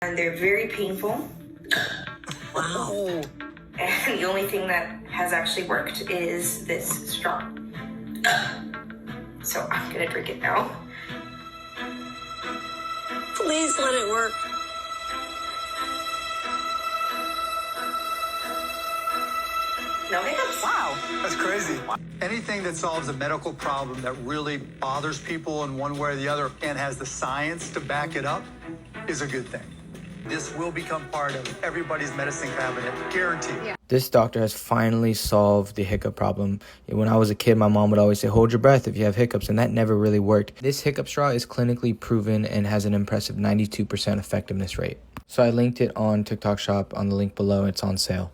And they're very painful. Wow. And the only thing that has actually worked is this straw. So I'm gonna drink it now. Please let it work. No hiccups. Wow. That's crazy. Anything that solves a medical problem that really bothers people in one way or the other and has the science to back it up is a good thing. This will become part of everybody's medicine cabinet, guaranteed. Yeah. This doctor has finally solved the hiccup problem. When I was a kid, my mom would always say, hold your breath if you have hiccups, and that never really worked. This hiccup straw is clinically proven and has an impressive 92% effectiveness rate. So I linked it on TikTok Shop on the link below. It's on sale.